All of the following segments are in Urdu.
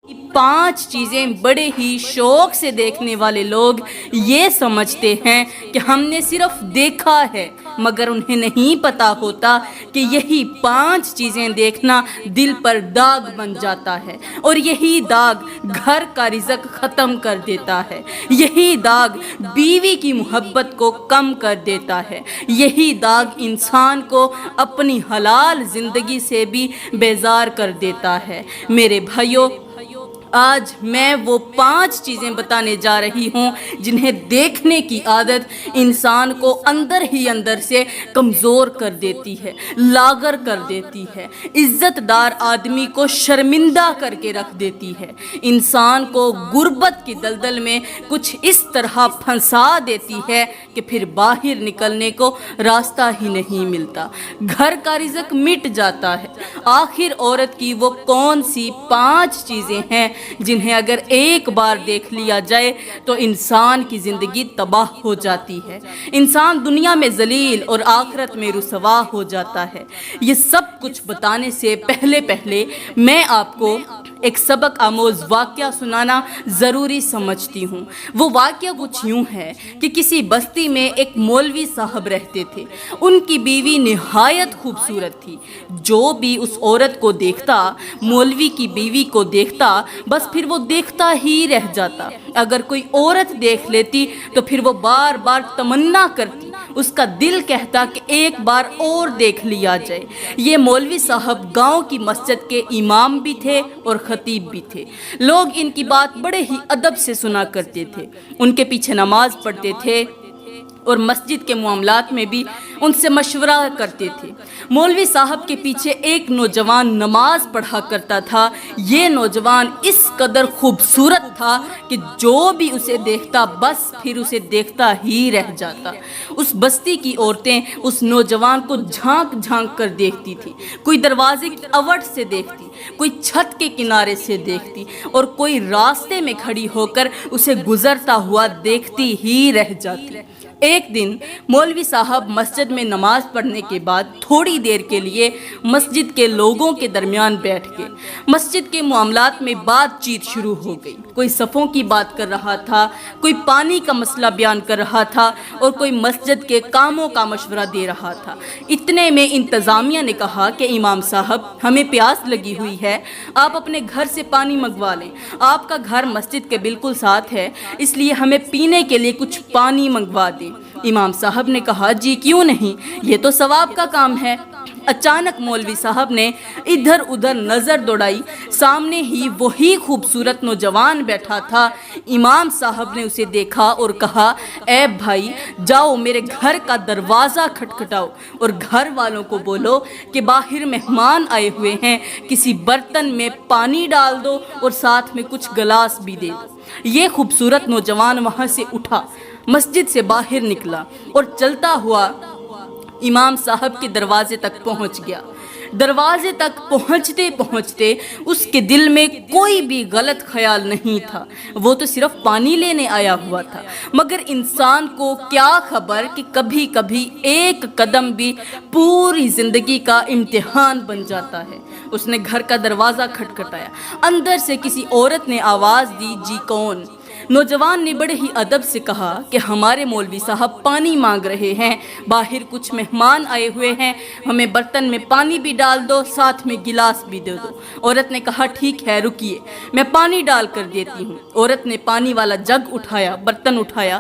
5 چیزیں بڑے ہی شوق سے دیکھنے والے لوگ یہ سمجھتے ہیں کہ ہم نے صرف دیکھا ہے، مگر انہیں نہیں پتا ہوتا کہ یہی 5 چیزیں دیکھنا دل پر داغ بن جاتا ہے، اور یہی داغ گھر کا رزق ختم کر دیتا ہے، یہی داغ بیوی کی محبت کو کم کر دیتا ہے، یہی داغ انسان کو اپنی حلال زندگی سے بھی بیزار کر دیتا ہے۔ میرے بھائیوں، آج میں وہ 5 چیزیں بتانے جا رہی ہوں جنہیں دیکھنے کی عادت انسان کو اندر ہی اندر سے کمزور کر دیتی ہے، لاغر کر دیتی ہے، عزت دار آدمی کو شرمندہ کر کے رکھ دیتی ہے، انسان کو غربت کی دلدل میں کچھ اس طرح پھنسا دیتی ہے کہ پھر باہر نکلنے کو راستہ ہی نہیں ملتا، گھر کا رزق مٹ جاتا ہے۔ آخر عورت کی وہ کون سی 5 چیزیں ہیں جنہیں اگر ایک بار دیکھ لیا جائے تو انسان کی زندگی تباہ ہو جاتی ہے، انسان دنیا میں ذلیل اور آخرت میں رسوا ہو جاتا ہے۔ یہ سب کچھ بتانے سے پہلے میں آپ کو ایک سبق آموز واقعہ سنانا ضروری سمجھتی ہوں۔ وہ واقعہ کچھ یوں ہے کہ کسی بستی میں ایک مولوی صاحب رہتے تھے، ان کی بیوی نہایت خوبصورت تھی، جو بھی اس عورت کو دیکھتا، مولوی کی بیوی کو دیکھتا، بس پھر وہ دیکھتا ہی رہ جاتا۔ اگر کوئی عورت دیکھ لیتی تو پھر وہ بار بار تمنا کرتی، اس کا دل کہتا کہ ایک بار اور دیکھ لیا جائے۔ یہ مولوی صاحب گاؤں کی مسجد کے امام بھی تھے اور خطیب بھی تھے، لوگ ان کی بات بڑے ہی ادب سے سنا کرتے تھے، ان کے پیچھے نماز پڑھتے تھے اور مسجد کے معاملات میں بھی ان سے مشورہ کرتے تھے۔ مولوی صاحب کے پیچھے ایک نوجوان نماز پڑھا کرتا تھا، یہ نوجوان اس قدر خوبصورت تھا کہ جو بھی اسے دیکھتا بس پھر اسے دیکھتا ہی رہ جاتا۔ اس بستی کی عورتیں اس نوجوان کو جھانک جھانک کر دیکھتی تھی، کوئی دروازے کی اوٹ سے دیکھتی، کوئی چھت کے کنارے سے دیکھتی، اور کوئی راستے میں کھڑی ہو کر اسے گزرتا ہوا دیکھتی ہی رہ جاتی۔ ایک دن مولوی صاحب مسجد میں نماز پڑھنے کے بعد تھوڑی دیر کے لیے مسجد کے لوگوں کے درمیان بیٹھ گئے۔ مسجد کے معاملات میں بات چیت شروع ہو گئی، کوئی صفوں کی بات کر رہا تھا، کوئی پانی کا مسئلہ بیان کر رہا تھا، اور کوئی مسجد کے کاموں کا مشورہ دے رہا تھا۔ اتنے میں انتظامیہ نے کہا کہ امام صاحب، ہمیں پیاس لگی ہوئی ہے، آپ اپنے گھر سے پانی منگوا لیں، آپ کا گھر مسجد کے بالکل ساتھ ہے، اس لیے ہمیں پینے کے لیے کچھ پانی منگوا دیں۔ امام صاحب نے کہا، جی کیوں نہیں، یہ تو ثواب کا کام ہے۔ اچانک مولوی صاحب نے ادھر ادھر نظر دوڑائی، سامنے ہی وہی خوبصورت نوجوان بیٹھا تھا۔ امام صاحب نے اسے دیکھا اور کہا، اے بھائی، جاؤ میرے گھر کا دروازہ کھٹکھٹاؤ اور گھر والوں کو بولو کہ باہر مہمان آئے ہوئے ہیں، کسی برتن میں پانی ڈال دو اور ساتھ میں کچھ گلاس بھی دے دو۔ یہ خوبصورت نوجوان وہاں سے اٹھا، مسجد سے باہر نکلا اور چلتا ہوا امام صاحب کے دروازے تک پہنچ گیا۔ دروازے تک پہنچتے پہنچتے اس کے دل میں کوئی بھی غلط خیال نہیں تھا، وہ تو صرف پانی لینے آیا ہوا تھا، مگر انسان کو کیا خبر کہ کبھی کبھی ایک قدم بھی پوری زندگی کا امتحان بن جاتا ہے۔ اس نے گھر کا دروازہ کھٹکھٹایا، اندر سے کسی عورت نے آواز دی، جی کون؟ نوجوان نے بڑے ہی ادب سے کہا کہ ہمارے مولوی صاحب پانی مانگ رہے ہیں، باہر کچھ مہمان آئے ہوئے ہیں، ہمیں برتن میں پانی بھی ڈال دو، ساتھ میں گلاس بھی دے دو۔ عورت نے کہا، ٹھیک ہے، رکیے، میں پانی ڈال کر دیتی ہوں۔ عورت نے پانی والا جگ اٹھایا، برتن اٹھایا،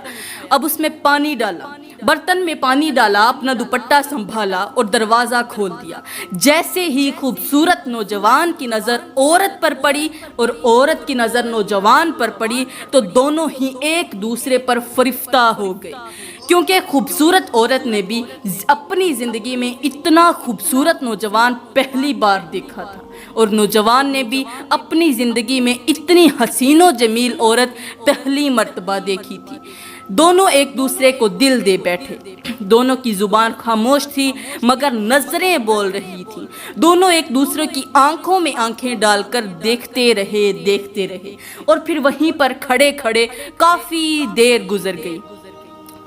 اب اس میں پانی ڈالا، برتن میں پانی ڈالا، اپنا دوپٹہ سنبھالا اور دروازہ کھول دیا۔ جیسے ہی خوبصورت نوجوان کی نظر عورت پر پڑی اور عورت کی نظر نوجوان پر پڑی تو دونوں ہی ایک دوسرے پر فرفتہ ہو گئے، کیونکہ خوبصورت عورت نے بھی اپنی زندگی میں اتنا خوبصورت نوجوان پہلی بار دیکھا تھا، اور نوجوان نے بھی اپنی زندگی میں اتنی حسین و جمیل عورت پہلی مرتبہ دیکھی تھی۔ دونوں ایک دوسرے کو دل دے بیٹھے، دونوں کی زبان خاموش تھی مگر نظریں بول رہی تھیں، دونوں ایک دوسرے کی آنکھوں میں آنکھیں ڈال کر دیکھتے رہے اور پھر وہیں پر کھڑے کھڑے کافی دیر گزر گئی۔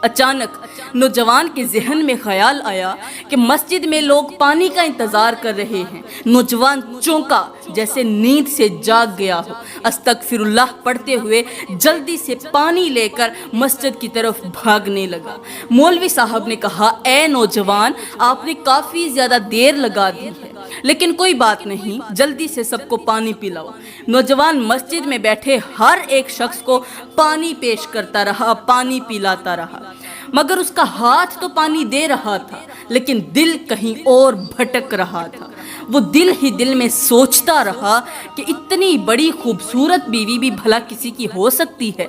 اچانک نوجوان کے ذہن میں خیال آیا کہ مسجد میں لوگ پانی کا انتظار کر رہے ہیں۔ نوجوان چونکا، جیسے نیند سے جاگ گیا ہو، استغفر اللہ پڑھتے ہوئے جلدی سے پانی لے کر مسجد کی طرف بھاگنے لگا۔ مولوی صاحب نے کہا، اے نوجوان، آپ نے کافی زیادہ دیر لگا دی ہے، لیکن کوئی بات نہیں، جلدی سے سب کو پانی پلاؤ۔ نوجوان مسجد میں بیٹھے ہر ایک شخص کو پانی پیش کرتا رہا، پانی پلاتا رہا، مگر اس کا ہاتھ تو پانی دے رہا تھا، لیکن دل کہیں اور بھٹک رہا تھا۔ وہ دل ہی دل میں سوچتا رہا کہ اتنی بڑی خوبصورت بیوی بھی بھلا کسی کی ہو سکتی ہے؟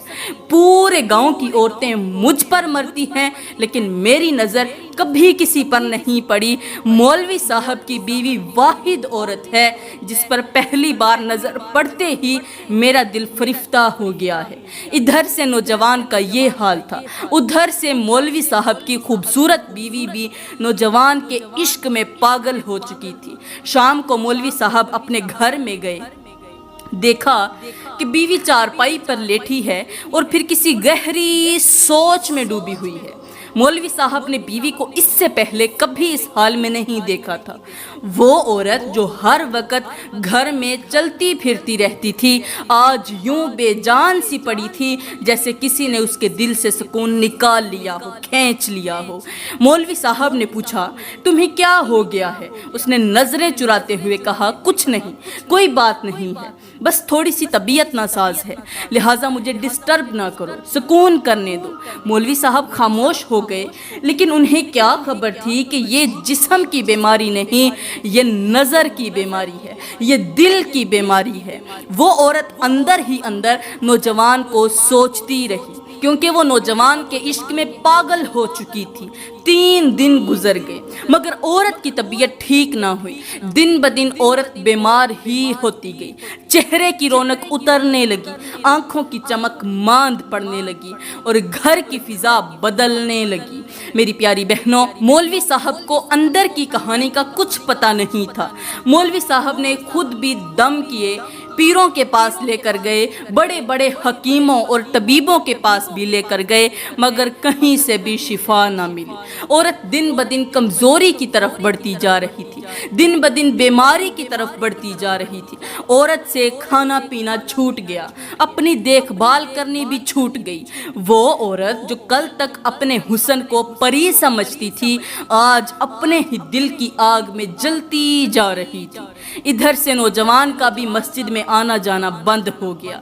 پورے گاؤں کی عورتیں مجھ پر مرتی ہیں، لیکن میری نظر کبھی کسی پر نہیں پڑی۔ مولوی صاحب کی بیوی واحد عورت ہے جس پر پہلی بار نظر پڑتے ہی میرا دل فرفتہ ہو گیا ہے۔ ادھر سے نوجوان کا یہ حال تھا، ادھر سے مولوی صاحب کی خوبصورت بیوی بھی نوجوان کے عشق میں پاگل ہو چکی تھی۔ شام کو مولوی صاحب اپنے گھر میں گئے، دیکھا کہ بیوی چارپائی پر لیٹی ہے اور پھر کسی گہری سوچ میں ڈوبی ہوئی ہے۔ مولوی صاحب نے بیوی کو اس سے پہلے کبھی اس حال میں نہیں دیکھا تھا۔ وہ عورت جو ہر وقت گھر میں چلتی پھرتی رہتی تھی، آج یوں بے جان سی پڑی تھی جیسے کسی نے اس کے دل سے سکون نکال لیا ہو، کھینچ لیا ہو۔ مولوی صاحب نے پوچھا، تمہیں کیا ہو گیا ہے؟ اس نے نظریں چراتے ہوئے کہا، کچھ نہیں، کوئی بات نہیں ہے، بس تھوڑی سی طبیعت ناساز ہے، لہٰذا مجھے ڈسٹرب نہ کرو، سکون کرنے دو۔ مولوی صاحب خاموش ہو گئے، لیکن انہیں کیا خبر تھی کہ یہ جسم کی بیماری نہیں، یہ نظر کی بیماری ہے، یہ دل کی بیماری ہے۔ وہ عورت اندر ہی اندر نوجوان کو سوچتی رہی، کیونکہ وہ نوجوان کے عشق میں پاگل ہو چکی تھی۔ 3 دن گزر گئے مگر عورت کی طبیعت ٹھیک نہ ہوئی۔ دن بدن عورت بیمار ہی ہوتی گئی، چہرے کی رونق اترنے لگی، آنکھوں کی چمک ماند پڑنے لگی اور گھر کی فضا بدلنے لگی۔ میری پیاری بہنوں، مولوی صاحب کو اندر کی کہانی کا کچھ پتہ نہیں تھا۔ مولوی صاحب نے خود بھی دم کیے، پیروں کے پاس لے کر گئے، بڑے بڑے حکیموں اور طبیبوں کے پاس بھی لے کر گئے، مگر کہیں سے بھی شفا نہ ملی۔ عورت دن بدن کمزوری کی طرف بڑھتی جا رہی تھی، دن بدن بیماری کی طرف بڑھتی جا رہی تھی۔ عورت سے کھانا پینا چھوٹ گیا، اپنی دیکھ بھال کرنی بھی چھوٹ گئی۔ وہ عورت جو کل تک اپنے حسن کو پری سمجھتی تھی، آج اپنے ہی دل کی آگ میں جلتی جا رہی تھی۔ ادھر سے نوجوان کا بھی مسجد میں آنا جانا بند ہو گیا۔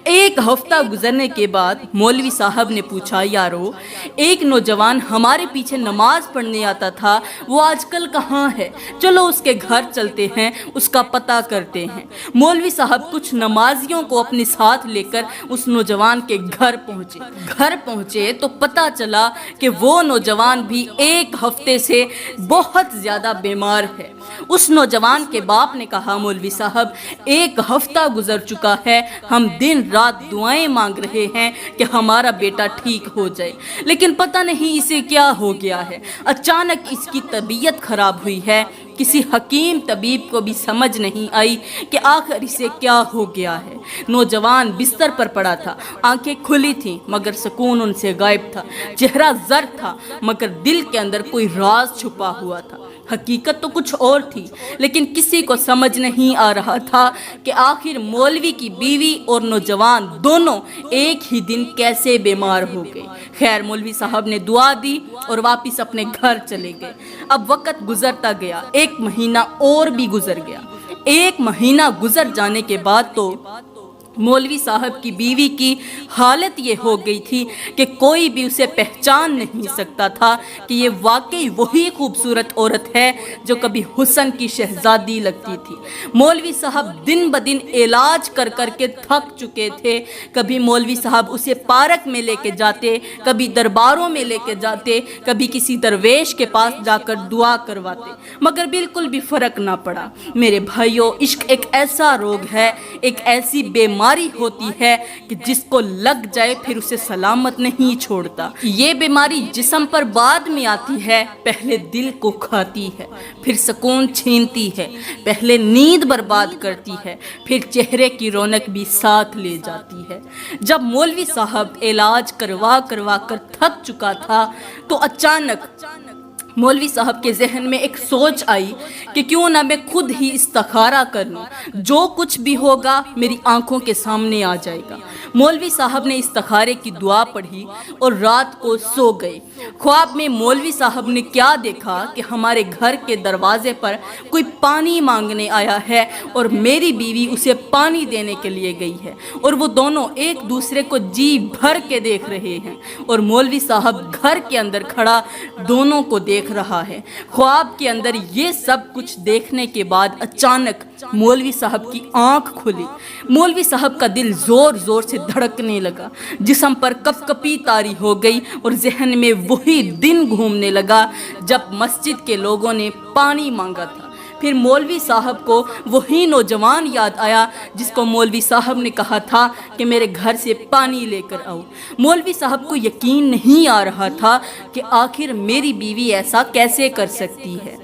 1 ہفتہ گزرنے کے بعد مولوی صاحب نے پوچھا، یارو، ایک نوجوان ہمارے پیچھے نماز پڑھنے آتا تھا، وہ آج کل کہاں ہے؟ چلو اس کے گھر چلتے ہیں، اس کا پتہ کرتے ہیں۔ مولوی صاحب کچھ نمازیوں کو اپنے ساتھ لے کر اس نوجوان کے گھر پہنچے تو پتہ چلا کہ وہ نوجوان بھی 1 ہفتے سے بہت زیادہ بیمار ہے۔ اس نوجوان کے باپ نے کہا، مولوی صاحب، 1 ہفتہ گزر چکا ہے، ہم دن رات دعائیں مانگ رہے ہیں کہ ہمارا بیٹا ٹھیک ہو جائے، لیکن پتہ نہیں اسے کیا ہو گیا ہے۔ اچانک اس کی طبیعت خراب ہوئی ہے، کسی حکیم طبیب کو بھی سمجھ نہیں آئی کہ آخر اسے کیا ہو گیا ہے۔ نوجوان بستر پر پڑا تھا، آنکھیں کھلی تھیں مگر سکون ان سے غائب تھا، چہرہ زرد تھا مگر دل کے اندر کوئی راز چھپا ہوا تھا۔ حقیقت تو کچھ اور تھی، لیکن کسی کو سمجھ نہیں آ رہا تھا کہ آخر مولوی کی بیوی اور نوجوان دونوں ایک ہی دن کیسے بیمار ہو گئے۔ خیر، مولوی صاحب نے دعا دی اور واپس اپنے گھر چلے گئے۔ اب وقت گزرتا گیا، 1 مہینہ اور بھی گزر گیا۔ 1 مہینہ گزر جانے کے بعد تو مولوی صاحب کی بیوی کی حالت یہ ہو گئی تھی کہ کوئی بھی اسے پہچان نہیں سکتا تھا کہ یہ واقعی وہی خوبصورت عورت ہے جو کبھی حسن کی شہزادی لگتی تھی۔ مولوی صاحب دن بدن علاج کر کر کے تھک چکے تھے۔ کبھی مولوی صاحب اسے پارک میں لے کے جاتے، کبھی درباروں میں لے کے جاتے، کبھی کسی درویش کے پاس جا کر دعا کرواتے، مگر بالکل بھی فرق نہ پڑا۔ میرے بھائیو، عشق ایک ایسا روگ ہے، ایک ایسی بیماری ہوتی ہے کہ جس کو لگ جائے پھر اسے سلامت نہیں چھوڑتا۔ یہ بیماری جسم پر بعد میں آتی ہے، پہلے دل کو کھاتی ہے، پھر سکون چھینتی ہے، پہلے نیند برباد کرتی ہے، پھر چہرے کی رونق بھی ساتھ لے جاتی ہے۔ جب مولوی صاحب علاج کروا کر تھک چکا تھا تو اچانک مولوی صاحب کے ذہن میں ایک سوچ آئی کہ کیوں نہ میں خود ہی استخارہ کر لوں، جو کچھ بھی ہوگا میری آنکھوں کے سامنے آ جائے گا۔ مولوی صاحب نے استخارے کی دعا پڑھی اور رات کو سو گئے۔ خواب میں مولوی صاحب نے کیا دیکھا کہ ہمارے گھر کے دروازے پر کوئی پانی مانگنے آیا ہے اور میری بیوی اسے پانی دینے کے لیے گئی ہے، اور وہ دونوں ایک دوسرے کو جی بھر کے دیکھ رہے ہیں، اور مولوی صاحب گھر کے اندر کھڑا دونوں کو دیکھ رہا ہے۔ خواب کے اندر یہ سب کچھ دیکھنے کے بعد اچانک مولوی صاحب کی آنکھ کھلی۔ مولوی صاحب کا دل زور زور سے دھڑکنے لگا، جسم پر کپ کپی طاری ہو گئی، اور ذہن میں وہی دن گھومنے لگا جب مسجد کے لوگوں نے پانی مانگا تھا۔ پھر مولوی صاحب کو وہی نوجوان یاد آیا جس کو مولوی صاحب نے کہا تھا کہ میرے گھر سے پانی لے کر آؤ۔ مولوی صاحب کو یقین نہیں آ رہا تھا کہ آخر میری بیوی ایسا کیسے کر سکتی ہے،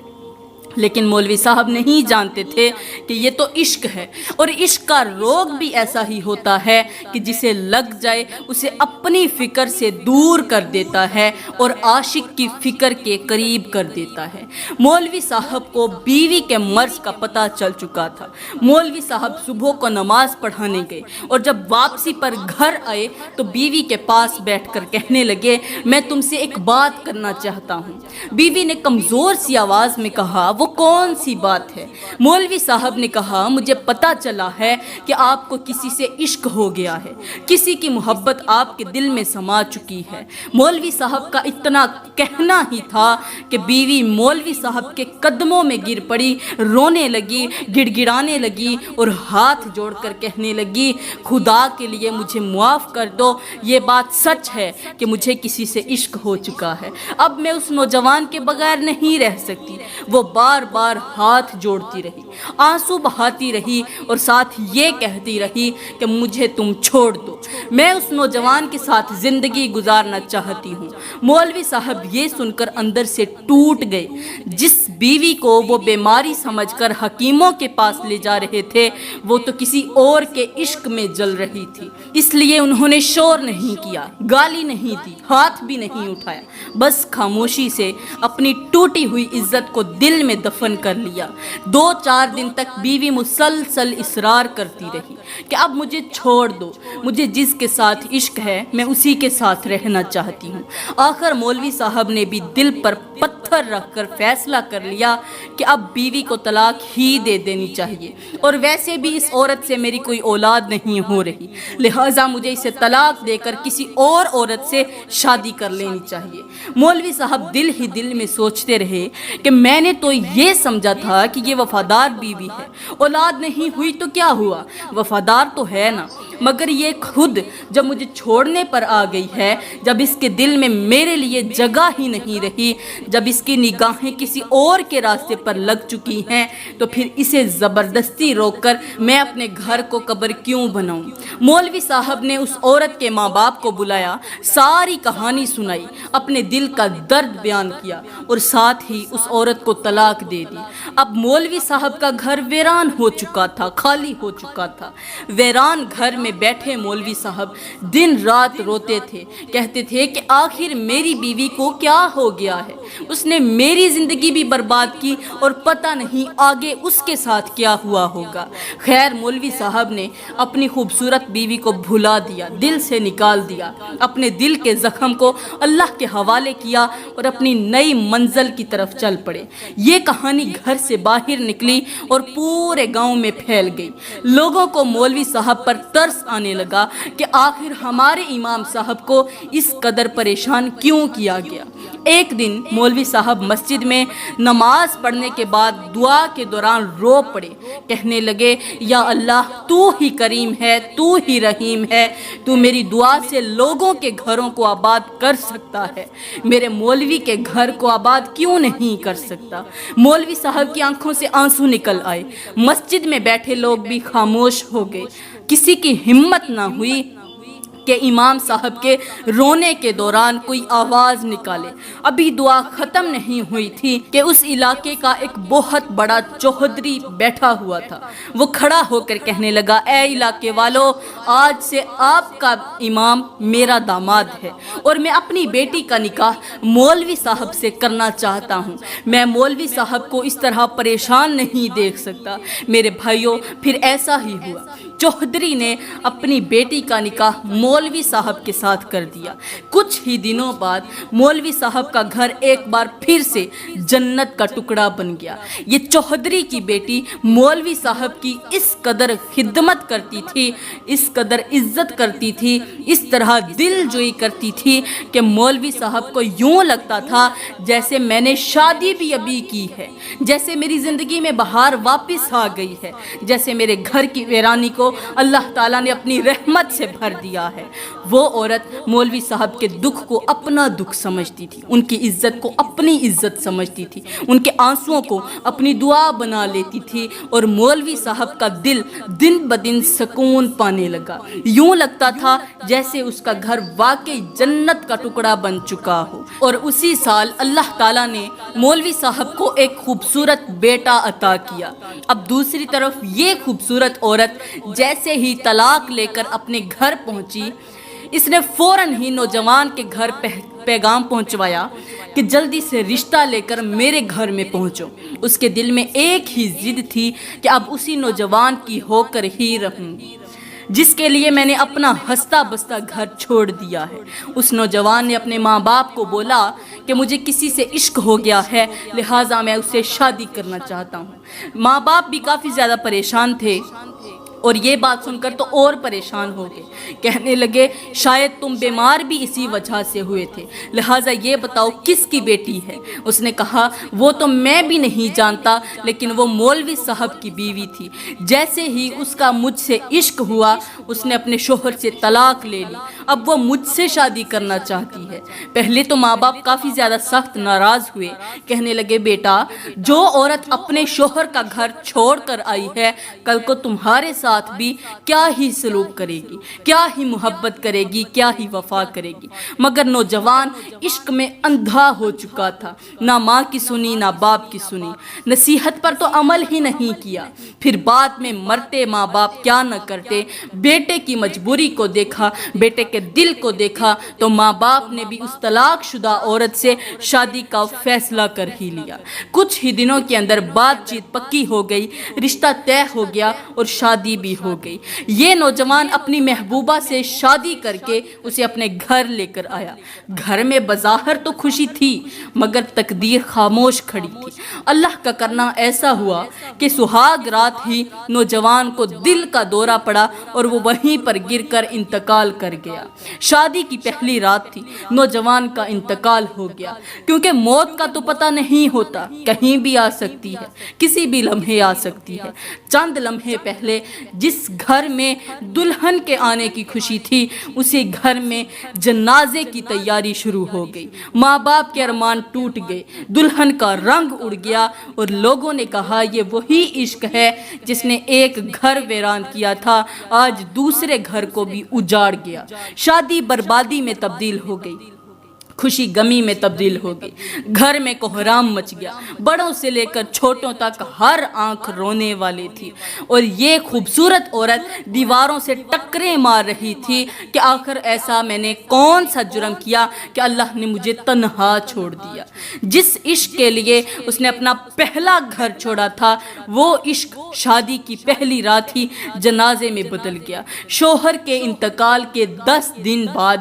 لیکن مولوی صاحب نہیں جانتے تھے کہ یہ تو عشق ہے، اور عشق کا روگ بھی ایسا ہی ہوتا ہے کہ جسے لگ جائے اسے اپنی فکر سے دور کر دیتا ہے اور عاشق کی فکر کے قریب کر دیتا ہے۔ مولوی صاحب کو بیوی کے مرض کا پتہ چل چکا تھا۔ مولوی صاحب صبح کو نماز پڑھانے گئے، اور جب واپسی پر گھر آئے تو بیوی کے پاس بیٹھ کر کہنے لگے، میں تم سے ایک بات کرنا چاہتا ہوں۔ بیوی نے کمزور سی آواز میں کہا، وہ کون سی بات ہے؟ مولوی صاحب نے کہا، مجھے پتا چلا ہے کہ آپ کو کسی سے عشق ہو گیا ہے، کسی کی محبت آپ کے دل میں سما چکی ہے۔ مولوی صاحب کا اتنا کہنا ہی تھا کہ بیوی مولوی صاحب کے قدموں میں گر پڑی، رونے لگی، گڑ گڑانے لگی اور ہاتھ جوڑ کر کہنے لگی، خدا کے لیے مجھے معاف کر دو، یہ بات سچ ہے کہ مجھے کسی سے عشق ہو چکا ہے، اب میں اس نوجوان کے بغیر نہیں رہ سکتی۔ وہ بار بار ہاتھ جوڑتی رہی، آنسو بہاتی رہی، اور ساتھ یہ کہتی رہی کہ مجھے تم چھوڑ دو، میں اس نوجوان کے ساتھ زندگی گزارنا چاہتی ہوں۔ مولوی صاحب یہ سن کر اندر سے ٹوٹ گئے۔ جس بیوی کو وہ بیماری سمجھ کر حکیموں کے پاس لے جا رہے تھے، وہ تو کسی اور کے عشق میں جل رہی تھی، اس لیے انہوں نے شور نہیں کیا، گالی نہیں دی، ہاتھ بھی نہیں اٹھایا، بس خاموشی سے اپنی ٹوٹی ہوئی عزت کو دل میں دفن کر لیا۔ 2-4 دن تک بیوی مسلسل اصرار کرتی رہی کہ اب مجھے چھوڑ دو، مجھے جس کے ساتھ عشق ہے میں اسی کے ساتھ رہنا چاہتی ہوں۔ آخر مولوی صاحب نے بھی دل پر پتھر رکھ کر فیصلہ کر لیا کہ اب بیوی کو طلاق ہی دے دینی چاہیے، اور ویسے بھی اس عورت سے میری کوئی اولاد نہیں ہو رہی، لہٰذا مجھے اسے طلاق دے کر کسی اور عورت سے شادی کر لینی چاہیے۔ مولوی صاحب دل ہی دل میں سوچتے رہے کہ میں نے تو یہ سمجھا تھا کہ یہ وفادار بیوی ہے، اولاد نہیں ہوئی تو کیا ہوا، وفادار تو ہے نا، مگر یہ خود جب مجھے چھوڑنے پر آ گئی ہے، جب اس کے دل میں میرے لیے جگہ ہی نہیں رہی، جب اس کی نگاہیں کسی اور کے راستے پر لگ چکی ہیں، تو پھر اسے زبردستی روک کر میں اپنے گھر کو قبر کیوں بناؤں۔ مولوی صاحب نے اس عورت کے ماں باپ کو بلایا، ساری کہانی سنائی، اپنے دل کا درد بیان کیا، اور ساتھ ہی اس عورت کو طلاق دے دی۔ اب مولوی صاحب کا گھر ویران ہو چکا تھا، خالی ہو چکا تھا۔ ویران گھر میں بیٹھے مولوی صاحب دن رات روتے تھے، کہتے تھے کہ آخر میری بیوی کو کیا ہو گیا ہے، اس نے میری زندگی بھی برباد کی اور پتہ نہیں آگے اس کے ساتھ کیا ہوا ہوگا۔ خیر مولوی صاحب نے اپنی خوبصورت بیوی کو بھلا دیا، دل سے نکال دیا، اپنے دل کے زخم کو اللہ کے حوالے کیا اور اپنی نئی منزل کی طرف چل پڑے۔ یہ کہانی گھر سے باہر نکلی اور پورے گاؤں میں پھیل گئی۔ لوگوں کو مولوی صاحب پر ترس آنے لگا کہ آخر ہمارے امام صاحب کو اس قدر پریشان کیوں کیا گیا۔ ایک دن مولوی صاحب مسجد میں نماز پڑھنے کے بعد دعا کے دوران رو پڑے، کہنے لگے، یا اللہ تو ہی کریم ہے، تو ہی رحیم ہے، تو میری دعا سے لوگوں کے گھروں کو آباد کر سکتا ہے، میرے مولوی کے گھر کو آباد کیوں نہیں کر سکتا۔ مولوی صاحب کی آنکھوں سے آنسو نکل آئے، مسجد میں بیٹھے لوگ بھی خاموش ہو گئے، کسی کی ہمت نہ ہوئی کہ امام صاحب کے رونے کے دوران کوئی آواز نکالے۔ ابھی دعا ختم نہیں ہوئی تھی کہ اس علاقے کا ایک بہت بڑا چوہدری بیٹھا ہوا تھا۔ وہ کھڑا ہو کر کہنے لگا، اے علاقے والو، آج سے آپ کا امام میرا داماد ہے اور میں اپنی بیٹی کا نکاح مولوی صاحب سے کرنا چاہتا ہوں۔ میں مولوی صاحب کو اس طرح پریشان نہیں دیکھ سکتا۔ میرے بھائیوں، پھر ایسا ہی ہوا۔ چوہدری نے اپنی بیٹی کا نکاح مولوی صاحب کے ساتھ کر دیا۔ کچھ ہی دنوں بعد مولوی صاحب کا گھر ایک بار پھر سے جنت کا ٹکڑا بن گیا۔ یہ چوہدری کی بیٹی مولوی صاحب کی اس قدر خدمت کرتی تھی، اس قدر عزت کرتی تھی، اس طرح دل جوئی کرتی تھی کہ مولوی صاحب کو یوں لگتا تھا جیسے میں نے شادی بھی ابھی کی ہے، جیسے میری زندگی میں بہار واپس آ گئی ہے، جیسے میرے گھر کی ویرانی کو اللہ تعالیٰ نے اپنی رحمت سے بھر دیا ہے۔ وہ عورت مولوی صاحب کے دکھ کو اپنا دکھ سمجھتی تھی، ان کی عزت کو اپنی عزت سمجھتی تھی، ان کے آنسوؤں کو اپنی دعا بنا لیتی تھی، اور مولوی صاحب کا دل دن بدن سکون پانے لگا۔ یوں لگتا تھا جیسے اس کا گھر واقعی جنت کا ٹکڑا بن چکا ہو۔ اور اسی سال اللہ تعالیٰ نے مولوی صاحب کو ایک خوبصورت بیٹا عطا کیا۔ اب دوسری طرف یہ خوبصورت عورت جیسے ہی طلاق لے کر اپنے گھر پہنچی، اس نے فوراً ہی نوجوان کے گھر پیغام پہنچوایا کہ جلدی سے رشتہ لے کر میرے گھر میں پہنچو۔ اس کے دل میں ایک ہی ضد تھی کہ اب اسی نوجوان کی ہو کر ہی رہوں گی جس کے لیے میں نے اپنا ہنستا بستا گھر چھوڑ دیا ہے۔ اس نوجوان نے اپنے ماں باپ کو بولا کہ مجھے کسی سے عشق ہو گیا ہے، لہٰذا میں اس سے شادی کرنا چاہتا ہوں۔ ماں باپ بھی کافی زیادہ پریشان تھے، اور یہ بات سن کر تو اور پریشان ہو گئے۔ کہنے لگے، شاید تم بیمار بھی اسی وجہ سے ہوئے تھے، لہٰذا یہ بتاؤ کس کی بیٹی ہے؟ اس نے کہا، وہ تو میں بھی نہیں جانتا، لیکن وہ مولوی صاحب کی بیوی تھی۔ جیسے ہی اس کا مجھ سے عشق ہوا، اس نے اپنے شوہر سے طلاق لے لی، اب وہ مجھ سے شادی کرنا چاہتی ہے۔ پہلے تو ماں باپ کافی زیادہ سخت ناراض ہوئے، کہنے لگے، بیٹا، جو عورت اپنے شوہر کا گھر چھوڑ کر آئی ہے، کل کو تمہارے ساتھ بھی کیا ہی سلوک کرے گی، کیا ہی محبت کرے گی، کیا ہی وفا کرے گی۔ مگر نوجوان عشق میں اندھا ہو چکا تھا، نہ ماں کی سنی نہ باپ کی سنی، نصیحت پر تو عمل ہی نہیں کیا۔ پھر بعد میں مرتے ماں باپ کیا نہ کرتے، بیٹے کی مجبوری کو دیکھا، بیٹے کے دل کو دیکھا، تو ماں باپ نے بھی اس طلاق شدہ عورت سے شادی کا فیصلہ کر ہی لیا۔ کچھ ہی دنوں کے اندر بات چیت پکی ہو گئی، رشتہ طے ہو گیا اور شادی بھی ہو گئی۔ یہ نوجوان اپنی محبوبہ سے شادی کر کے اسے اپنے گھر لے کر آیا۔ گھر میں بظاہر تو خوشی تھی، مگر تقدیر خاموش کھڑی تھی۔ اللہ کا کرنا ایسا ہوا کہ سہاگ رات ہی نوجوان کو دل کا دورہ پڑا اور وہ وہیں پر گر کر انتقال کر گیا۔ شادی کی پہلی رات تھی، نوجوان کا انتقال ہو گیا۔ کیونکہ موت کا تو پتہ نہیں ہوتا، کہیں بھی آ سکتی ہے، کسی بھی لمحے آ سکتی ہے۔ چند لمحے پہلے جس گھر میں دلہن کے آنے کی خوشی تھی، اسی گھر میں جنازے کی تیاری شروع ہو گئی۔ ماں باپ کے ارمان ٹوٹ گئے، دلہن کا رنگ اڑ گیا، اور لوگوں نے کہا، یہ وہی عشق ہے جس نے ایک گھر ویران کیا تھا، آج دوسرے گھر کو بھی اجاڑ گیا۔ شادی بربادی میں تبدیل ہو گئی، خوشی غمی میں تبدیل ہو گئی۔ گھر میں کوہرام مچ گیا، بڑوں سے لے کر چھوٹوں تک ہر آنکھ رونے والی تھی، اور یہ خوبصورت عورت دیواروں سے ٹکریں مار رہی تھی کہ آخر ایسا میں نے کون سا جرم کیا کہ اللہ نے مجھے تنہا چھوڑ دیا۔ جس عشق کے لیے اس نے اپنا پہلا گھر چھوڑا تھا، وہ عشق شادی کی پہلی رات ہی جنازے میں بدل گیا۔ شوہر کے انتقال کے 10 دن بعد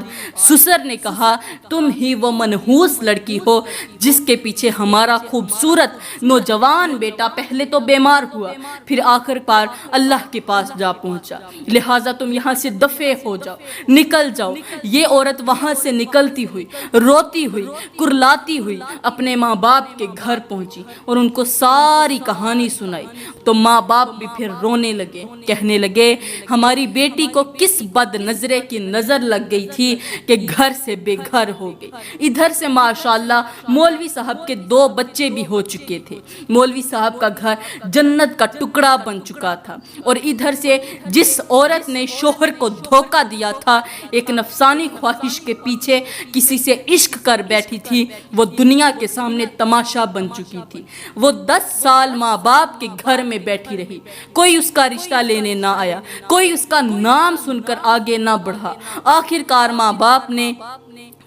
سسر نے کہا، تم ہی وہ منحوس لڑکی ہو جس کے پیچھے ہمارا خوبصورت نوجوان بیٹا پہلے تو بیمار ہوا، پھر آخر کار اللہ کے پاس جا پہنچا، لہٰذا تم یہاں سے دفع ہو جاؤ، نکل جاؤ۔ یہ عورت وہاں سے نکلتی ہوئی، روتی ہوئی، کرلاتی ہوئی اپنے ماں باپ کے گھر پہنچی اور ان کو ساری کہانی سنائی، تو ماں باپ بھی پھر رونے لگے، کہنے لگے، ہماری بیٹی کو کس بد نظرے کی نظر لگ گئی تھی کہ گھر سے بے گھر ہو گئی۔ ادھر سے ماشاءاللہ مولوی صاحب کے 2 بچے بھی ہو چکے تھے، مولوی صاحب کا گھر جنت کا ٹکڑا بن چکا تھا، اور ادھر سے جس عورت نے شوہر کو دھوکہ دیا تھا، ایک نفسانی خواہش کے پیچھے کسی سے عشق کر بیٹھی تھی، وہ دنیا کے سامنے تماشا بن چکی تھی۔ وہ 10 سال ماں باپ کے گھر میں بیٹھی رہی، کوئی اس کا رشتہ لینے نہ آیا، کوئی اس کا نام سن کر آگے نہ بڑھا۔ آخر کار ماں باپ نے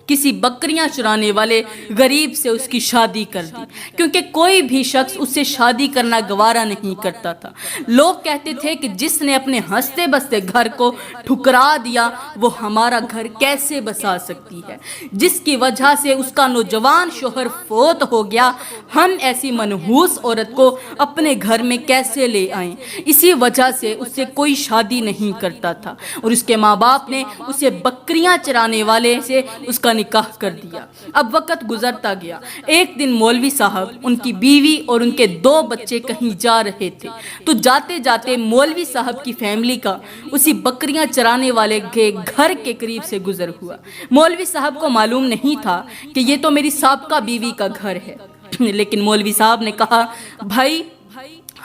کسی بکریاں چرانے والے غریب سے اس کی شادی کر دی، کیونکہ کوئی بھی شخص اس سے شادی کرنا گوارا نہیں کرتا تھا۔ لوگ کہتے تھے کہ جس نے اپنے ہنستے بستے گھر کو ٹھکرا دیا وہ ہمارا گھر کیسے بسا سکتی ہے، جس کی وجہ سے اس کا نوجوان شوہر فوت ہو گیا، ہم ایسی منحوس عورت کو اپنے گھر میں کیسے لے آئیں۔ اسی وجہ سے اس سے کوئی شادی نہیں کرتا تھا، اور اس کے ماں باپ نے اسے بکریاں چرانے والے سے اس کا نکاح کر دیا۔ اب وقت گزرتا گیا، ایک دن مولوی صاحب، ان کی بیوی اور ان کے 2 بچے کہیں جا رہے تھے، تو جاتے جاتے مولوی صاحب کی فیملی کا اسی بکریاں چرانے والے کے گھر کے قریب سے گزر ہوا۔ مولوی صاحب کو معلوم نہیں تھا کہ یہ تو میری سابقہ بیوی کا گھر ہے، لیکن مولوی صاحب نے کہا، بھائی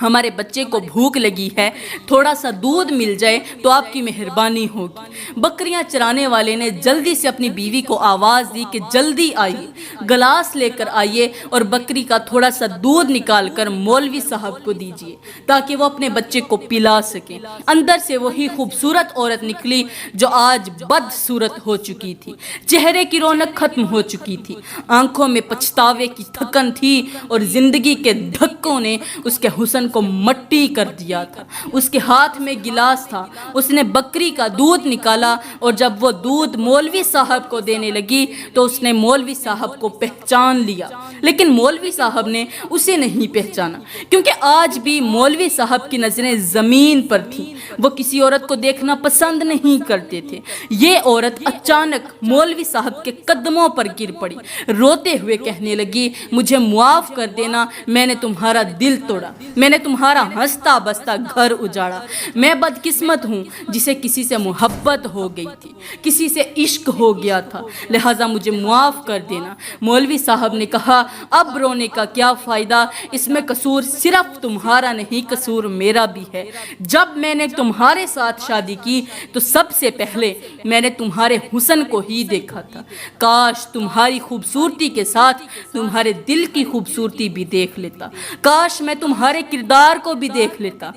ہمارے بچے کو بھوک لگی ہے، تھوڑا سا دودھ مل جائے تو آپ کی مہربانی ہوگی۔ بکریاں چرانے والے نے جلدی سے اپنی بیوی کو آواز دی کہ جلدی آئیے، گلاس لے کر آئیے اور بکری کا تھوڑا سا دودھ نکال کر مولوی صاحب کو دیجیے تاکہ وہ اپنے بچے کو پلا سکیں۔ اندر سے وہی خوبصورت عورت نکلی جو آج بد صورت ہو چکی تھی، چہرے کی رونق ختم ہو چکی تھی، آنکھوں میں پچھتاوے کی تھکن تھی، اور زندگی کے دھکوں نے اس کے حسن کو مٹی کر دیا تھا۔ اس کے ہاتھ میں گلاس تھا، اس نے بکری کا دودھ نکالا، اور جب وہ دودھ مولوی صاحب کو دینے لگی تو اس نے مولوی صاحب کو پہچان لیا، لیکن مولوی صاحب نے اسے نہیں پہچانا، کیونکہ آج بھی مولوی صاحب کی نظریں زمین پر تھیں، وہ کسی عورت کو دیکھنا پسند نہیں کرتے تھے۔ یہ عورت اچانک مولوی صاحب کے قدموں پر گر پڑی، روتے ہوئے کہنے لگی، مجھے معاف کر دینا، میں نے تمہارا دل توڑا، میں نے تمہارا ہنستا بستا گھر اجاڑا، میں بدقسمت ہوں جسے کسی سے محبت ہو گئی تھی، کسی سے عشق ہو گیا تھا، لہٰذا مجھے معاف کر دینا۔ مولوی صاحب نے کہا، اب رونے کا کیا فائدہ، اس میں قصور صرف تمہارا نہیں، قصور میرا بھی ہے۔ جب میں نے تمہارے ساتھ شادی کی تو سب سے پہلے میں نے تمہارے حسن کو ہی دیکھا تھا، کاش تمہاری خوبصورتی کے ساتھ تمہارے دل کی خوبصورتی بھی دیکھ لیتا، کاش میں تمہارے کردار کو بھی دیکھ لیتا،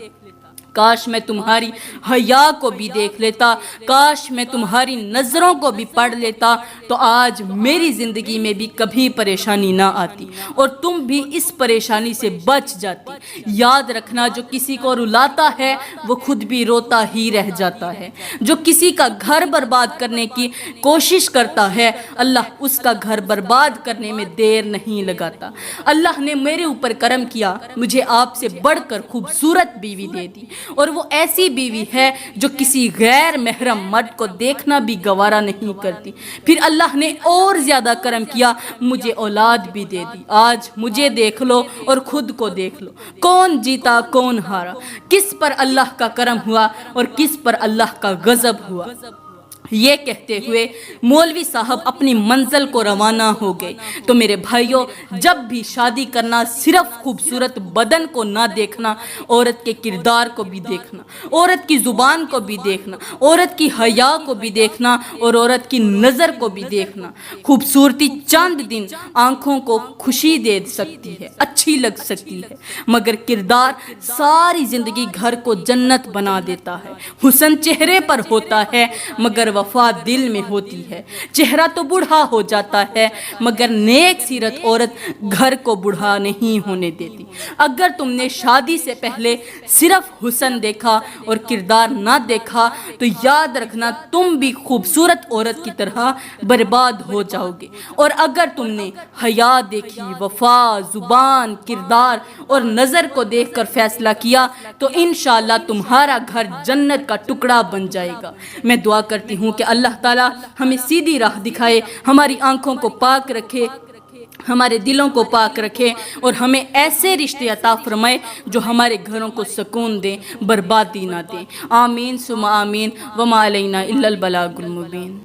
کاش میں تمہاری حیا کو بھی دیکھ لیتا، کاش میں تمہاری نظروں کو بھی پڑھ لیتا، تو آج میری زندگی میں بھی کبھی پریشانی نہ آتی اور تم بھی اس پریشانی سے بچ جاتی۔ یاد رکھنا، جو کسی کو رلاتا ہے وہ خود بھی روتا ہی رہ جاتا ہے، جو کسی کا گھر برباد کرنے کی کوشش کرتا ہے اللہ اس کا گھر برباد کرنے میں دیر نہیں لگاتا۔ اللہ نے میرے اوپر کرم کیا، مجھے آپ سے بڑھ کر خوبصورت بیوی دے دی، اور وہ ایسی بیوی ہے جو کسی غیر محرم مرد کو دیکھنا بھی گوارا نہیں کرتی۔ پھر اللہ نے اور زیادہ کرم کیا، مجھے اولاد بھی دے دی۔ آج مجھے دیکھ لو اور خود کو دیکھ لو، کون جیتا کون ہارا، کس پر اللہ کا کرم ہوا اور کس پر اللہ کا غضب ہوا۔ یہ کہتے ہوئے مولوی صاحب اپنی منزل کو روانہ ہو گئے۔ تو میرے بھائیوں، جب بھی شادی کرنا صرف خوبصورت بدن کو نہ دیکھنا، عورت کے کردار کو بھی دیکھنا، عورت کی زبان کو بھی دیکھنا، عورت کی حیا کو بھی دیکھنا اور عورت کی نظر کو بھی دیکھنا۔ خوبصورتی چند دن آنکھوں کو خوشی دے سکتی ہے، اچھی لگ سکتی ہے، مگر کردار ساری زندگی گھر کو جنت بنا دیتا ہے۔ حسن چہرے پر ہوتا ہے مگر وفا دل میں ہوتی ہے۔ چہرہ تو بوڑھا ہو جاتا ہے مگر نیک سیرت عورت گھر کو بوڑھا نہیں ہونے دیتی۔ اگر تم نے شادی سے پہلے صرف حسن دیکھا اور کردار نہ دیکھا تو یاد رکھنا تم بھی خوبصورت عورت کی طرح برباد ہو جاؤ گے، اور اگر تم نے حیا دیکھی، وفا، زبان، کردار اور نظر کو دیکھ کر فیصلہ کیا تو انشاءاللہ تمہارا گھر جنت کا ٹکڑا بن جائے گا۔ میں دعا کرتی ہوں کہ اللہ تعالی ہمیں سیدھی راہ دکھائے، ہماری آنکھوں کو پاک رکھے، ہمارے دلوں کو پاک رکھے، اور ہمیں ایسے رشتے عطا فرمائے جو ہمارے گھروں کو سکون دیں، بربادی نہ دیں۔ آمین ثم آمین، وما علینا الا البلاغ المبین۔